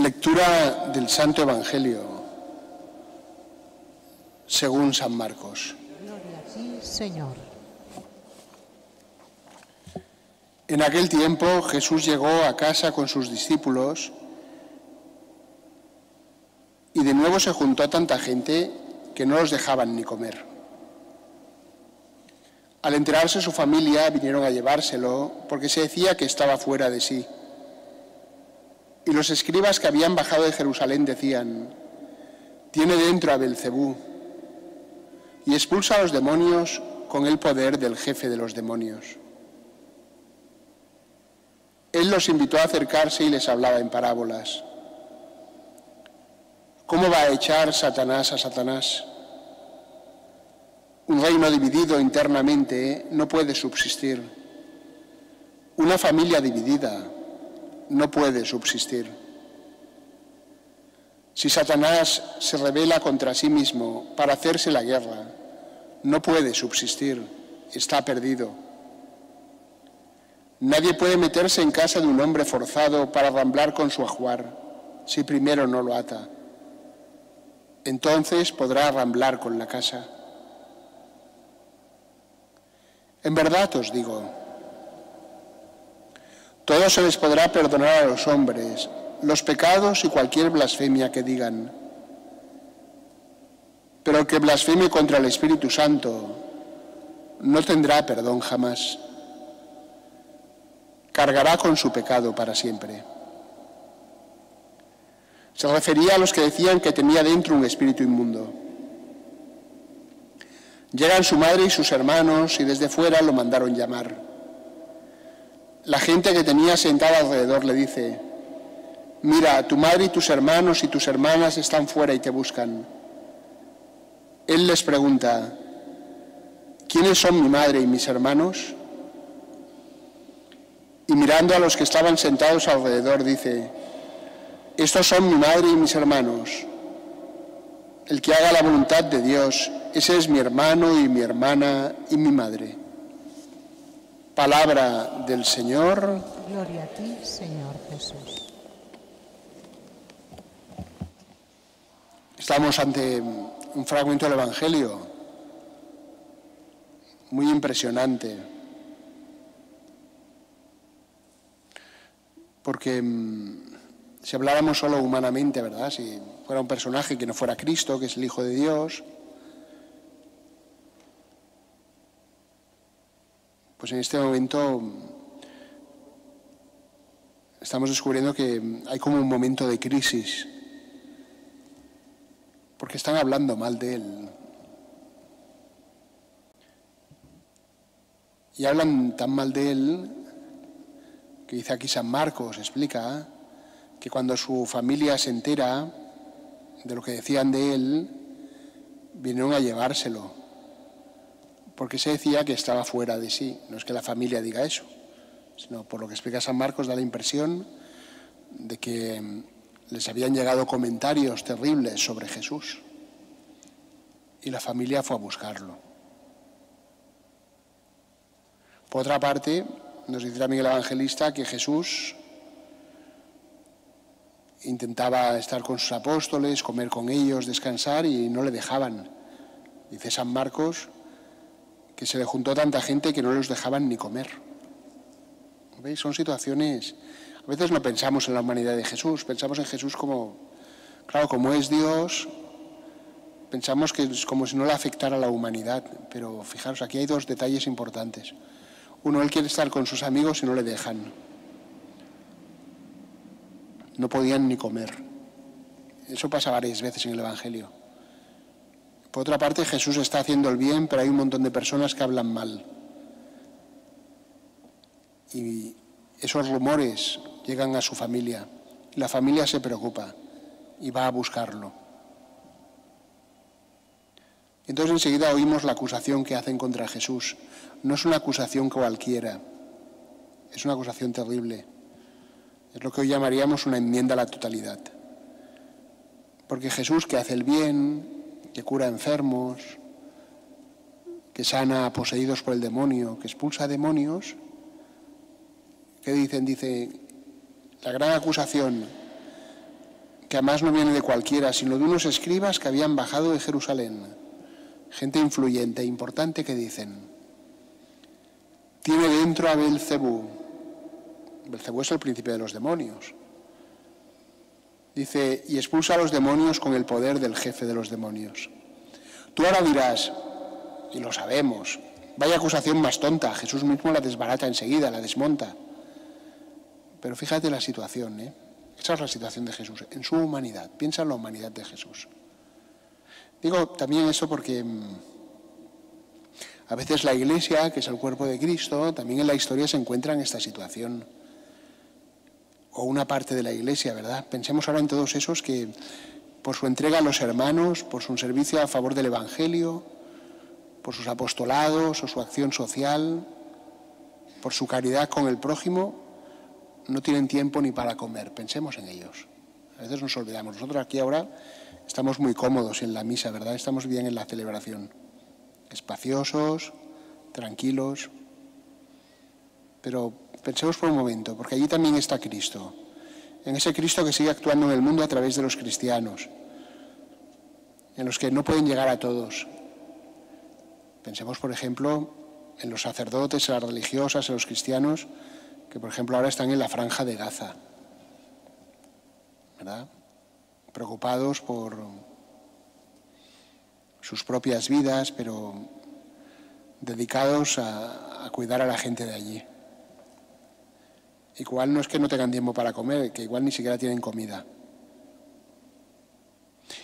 Lectura del Santo Evangelio según San Marcos. Gloria a ti, Señor. En aquel tiempo Jesús llegó a casa con sus discípulos y de nuevo se juntó tanta gente que no los dejaban ni comer. Al enterarse su familia vinieron a llevárselo porque se decía que estaba fuera de sí. Y los escribas que habían bajado de Jerusalén decían: tiene dentro a Belcebú y expulsa a los demonios con el poder del jefe de los demonios. Él los invitó a acercarse y les hablaba en parábolas. ¿Cómo va a echar Satanás a Satanás? Un reino dividido internamente no puede subsistir. Una familia dividida no puede subsistir. Si Satanás se rebela contra sí mismo para hacerse la guerra, no puede subsistir, está perdido. Nadie puede meterse en casa de un hombre forzado para ramblar con su ajuar, si primero no lo ata. Entonces podrá ramblar con la casa. En verdad os digo, todo se les podrá perdonar a los hombres, los pecados y cualquier blasfemia que digan. Pero el que blasfeme contra el Espíritu Santo no tendrá perdón jamás. Cargará con su pecado para siempre. Se refería a los que decían que tenía dentro un espíritu inmundo. Llegan su madre y sus hermanos y desde fuera lo mandaron llamar. La gente que tenía sentada alrededor le dice: mira, tu madre y tus hermanos y tus hermanas están fuera y te buscan. Él les pregunta: ¿quiénes son mi madre y mis hermanos? Y mirando a los que estaban sentados alrededor dice: estos son mi madre y mis hermanos. El que haga la voluntad de Dios, ese es mi hermano y mi hermana y mi madre. Palabra del Señor. Gloria a ti, Señor Jesús. Estamos ante un fragmento del Evangelio muy impresionante, porque si habláramos solo humanamente, ¿verdad? Si fuera un personaje que no fuera Cristo, que es el Hijo de Dios, pues en este momento estamos descubriendo que hay como un momento de crisis, porque están hablando mal de Él. Y hablan tan mal de Él, que dice aquí San Marcos, explica que cuando su familia se entera de lo que decían de Él, vinieron a llevárselo, porque se decía que estaba fuera de sí. No es que la familia diga eso, sino por lo que explica San Marcos da la impresión de que les habían llegado comentarios terribles sobre Jesús y la familia fue a buscarlo. Por otra parte, nos dice también el evangelista que Jesús intentaba estar con sus apóstoles, comer con ellos, descansar y no le dejaban. Dice San Marcos que se le juntó tanta gente que no los dejaban ni comer. ¿Veis? Son situaciones... A veces no pensamos en la humanidad de Jesús, pensamos en Jesús como, claro, como es Dios, pensamos que es como si no le afectara a la humanidad, pero fijaros, aquí hay dos detalles importantes. Uno, él quiere estar con sus amigos y no le dejan. No podían ni comer. Eso pasa varias veces en el Evangelio. Por otra parte, Jesús está haciendo el bien, pero hay un montón de personas que hablan mal. Y esos rumores llegan a su familia. La familia se preocupa y va a buscarlo. Entonces enseguida oímos la acusación que hacen contra Jesús. No es una acusación cualquiera, es una acusación terrible. Es lo que hoy llamaríamos una enmienda a la totalidad. Porque Jesús, que hace el bien, que cura enfermos, que sana a poseídos por el demonio, que expulsa demonios, ¿qué dicen? Dice, la gran acusación que además no viene de cualquiera, sino de unos escribas que habían bajado de Jerusalén, gente influyente e importante, que dicen: tiene dentro a Belcebú. Belcebú es el príncipe de los demonios. Dice, y expulsa a los demonios con el poder del jefe de los demonios. Tú ahora dirás, y lo sabemos, vaya acusación más tonta, Jesús mismo la desbarata enseguida, la desmonta. Pero fíjate la situación, ¿eh? Esa es la situación de Jesús, en su humanidad. Piensa en la humanidad de Jesús. Digo también eso porque a veces la Iglesia, que es el cuerpo de Cristo, también en la historia se encuentra en esta situación. O una parte de la Iglesia, ¿verdad? Pensemos ahora en todos esos que, por su entrega a los hermanos, por su servicio a favor del Evangelio, por sus apostolados o su acción social, por su caridad con el prójimo, no tienen tiempo ni para comer. Pensemos en ellos. A veces nos olvidamos. Nosotros aquí ahora estamos muy cómodos en la misa, ¿verdad? Estamos bien en la celebración. Espaciosos, tranquilos. Pero pensemos por un momento, porque allí también está Cristo. En ese Cristo que sigue actuando en el mundo a través de los cristianos, en los que no pueden llegar a todos. Pensemos, por ejemplo, en los sacerdotes, en las religiosas, en los cristianos, que por ejemplo ahora están en la franja de Gaza, ¿verdad? Preocupados por sus propias vidas, pero dedicados a cuidar a la gente de allí. Igual no es que no tengan tiempo para comer, que igual ni siquiera tienen comida.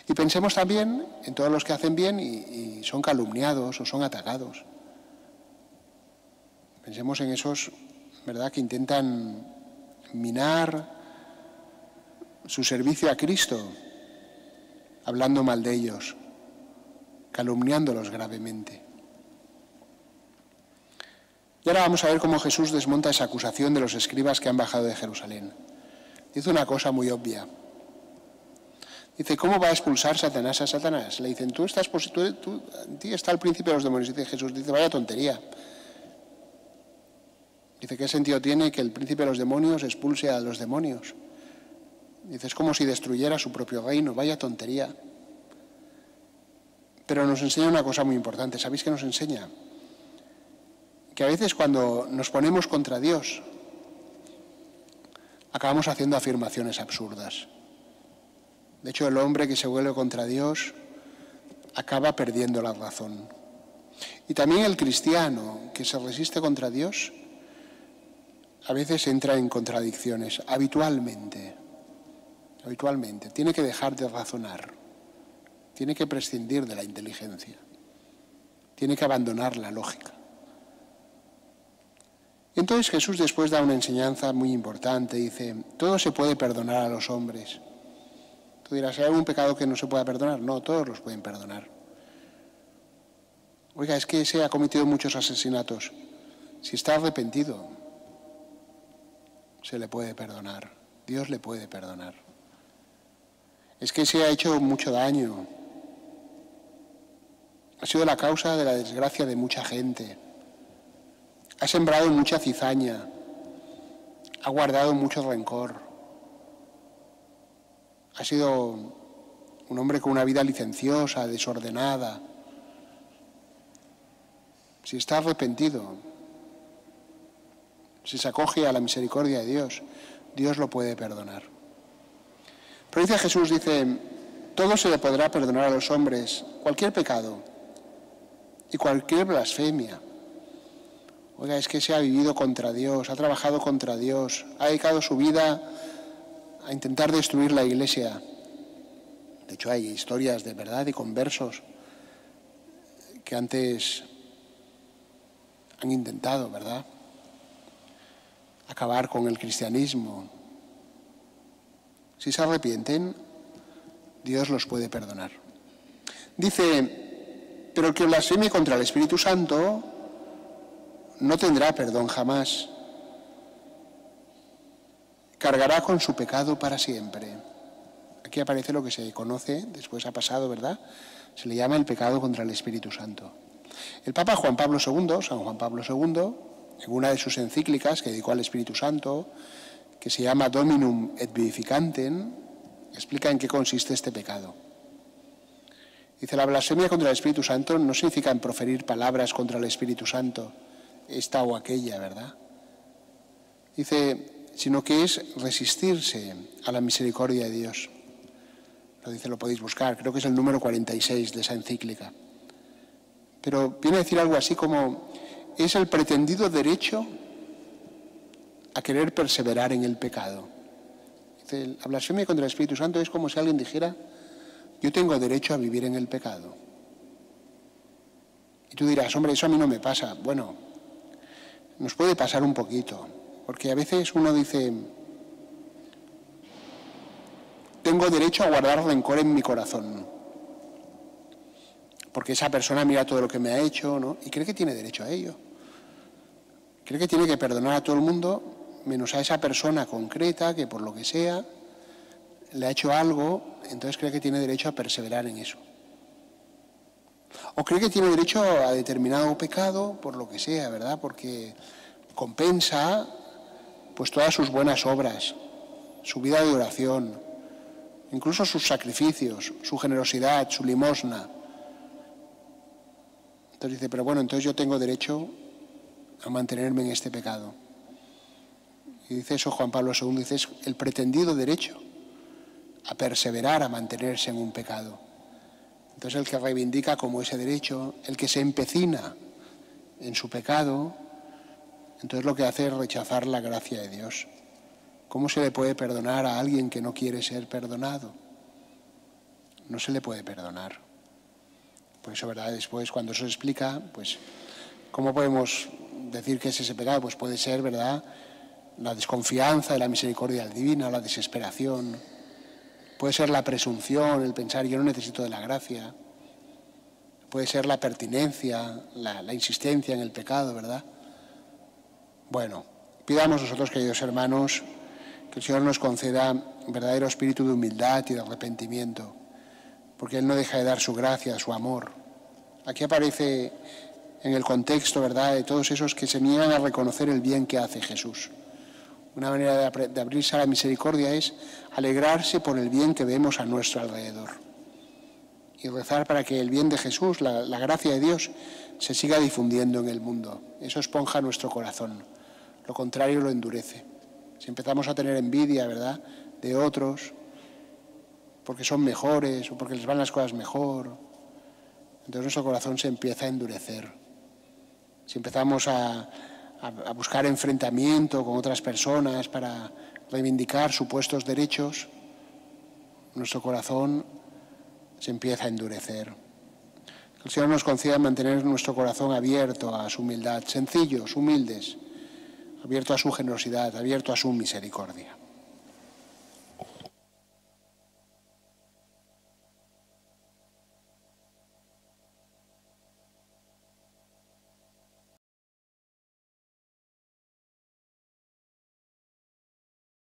Y pensemos también en todos los que hacen bien y son calumniados o son atacados. Pensemos en esos, ¿verdad?, que intentan minar su servicio a Cristo, hablando mal de ellos, calumniándolos gravemente. Y ahora vamos a ver cómo Jesús desmonta esa acusación de los escribas que han bajado de Jerusalén. Dice una cosa muy obvia. Dice, ¿cómo va a expulsar Satanás a Satanás? Le dicen, en ti está el príncipe de los demonios. Dice Jesús, dice, vaya tontería. Dice, ¿qué sentido tiene que el príncipe de los demonios expulse a los demonios? Dice, es como si destruyera su propio reino, vaya tontería. Pero nos enseña una cosa muy importante. ¿Sabéis qué nos enseña? Que a veces cuando nos ponemos contra Dios, acabamos haciendo afirmaciones absurdas. De hecho, el hombre que se vuelve contra Dios acaba perdiendo la razón. Y también el cristiano que se resiste contra Dios a veces entra en contradicciones, habitualmente. Tiene que dejar de razonar, tiene que prescindir de la inteligencia, tiene que abandonar la lógica. Y entonces Jesús después da una enseñanza muy importante, dice, todo se puede perdonar a los hombres. Tú dirás, ¿hay algún pecado que no se pueda perdonar? No, todos los pueden perdonar. Oiga, es que ese ha cometido muchos asesinatos. Si está arrepentido, se le puede perdonar. Dios le puede perdonar. Es que se ha hecho mucho daño. Ha sido la causa de la desgracia de mucha gente. Ha sembrado mucha cizaña. Ha guardado mucho rencor. Ha sido un hombre con una vida licenciosa, desordenada. Si está arrepentido, si se acoge a la misericordia de Dios, Dios lo puede perdonar. Pero dice Jesús, dice, todo se le podrá perdonar a los hombres, cualquier pecado y cualquier blasfemia. Oiga, es que se ha vivido contra Dios, ha trabajado contra Dios, ha dedicado su vida a intentar destruir la Iglesia. De hecho, hay historias de verdad y conversos que antes han intentado, ¿verdad?, acabar con el cristianismo. Si se arrepienten, Dios los puede perdonar. Dice, pero el que blasfeme contra el Espíritu Santo no tendrá perdón jamás. Cargará con su pecado para siempre. Aquí aparece lo que se conoce, después ha pasado, ¿verdad? Se le llama el pecado contra el Espíritu Santo. El Papa Juan Pablo II, San Juan Pablo II, en una de sus encíclicas que dedicó al Espíritu Santo, que se llama Dominum et Vivificantem, explica en qué consiste este pecado. Dice, la blasfemia contra el Espíritu Santo no significa en proferir palabras contra el Espíritu Santo, esta o aquella, ¿verdad? Dice, sino que es resistirse a la misericordia de Dios. Lo dice, lo podéis buscar, creo que es el número 46 de esa encíclica. Pero viene a decir algo así como, es el pretendido derecho a querer perseverar en el pecado. Dice, la blasfemia contra el Espíritu Santo es como si alguien dijera, yo tengo derecho a vivir en el pecado. Y tú dirás, hombre, eso a mí no me pasa. Bueno, nos puede pasar un poquito, porque a veces uno dice, tengo derecho a guardar rencor en mi corazón, porque esa persona mira todo lo que me ha hecho, ¿no? Y cree que tiene derecho a ello. Cree que tiene que perdonar a todo el mundo, menos a esa persona concreta que por lo que sea le ha hecho algo, entonces cree que tiene derecho a perseverar en eso. O cree que tiene derecho a determinado pecado, por lo que sea, ¿verdad? Porque compensa pues todas sus buenas obras, su vida de oración, incluso sus sacrificios, su generosidad, su limosna. Entonces dice, pero bueno, entonces yo tengo derecho a mantenerme en este pecado. Y dice eso Juan Pablo II, dice, es el pretendido derecho a perseverar, a mantenerse en un pecado. Entonces el que reivindica como ese derecho, el que se empecina en su pecado, entonces lo que hace es rechazar la gracia de Dios. ¿Cómo se le puede perdonar a alguien que no quiere ser perdonado? No se le puede perdonar. Por eso, ¿verdad? Después, cuando eso se explica, pues, ¿cómo podemos decir que es ese pecado? Pues puede ser, ¿verdad?, la desconfianza de la misericordia divina, la desesperación. Puede ser la presunción, el pensar yo no necesito de la gracia. Puede ser la pertinencia, la insistencia en el pecado, ¿verdad? Bueno, pidamos nosotros, queridos hermanos, que el Señor nos conceda un verdadero espíritu de humildad y de arrepentimiento, porque Él no deja de dar su gracia, su amor. Aquí aparece en el contexto, ¿verdad?, de todos esos que se niegan a reconocer el bien que hace Jesús. Una manera de abrirse a la misericordia es alegrarse por el bien que vemos a nuestro alrededor y rezar para que el bien de Jesús, la gracia de Dios, se siga difundiendo en el mundo. Eso esponja nuestro corazón, lo contrario lo endurece. Si empezamos a tener envidia, ¿verdad?, de otros, porque son mejores o porque les van las cosas mejor, entonces nuestro corazón se empieza a endurecer. Si empezamos a buscar enfrentamiento con otras personas para reivindicar supuestos derechos, nuestro corazón se empieza a endurecer. Que el Señor nos conceda mantener nuestro corazón abierto a su humildad, sencillos, humildes, abierto a su generosidad, abierto a su misericordia.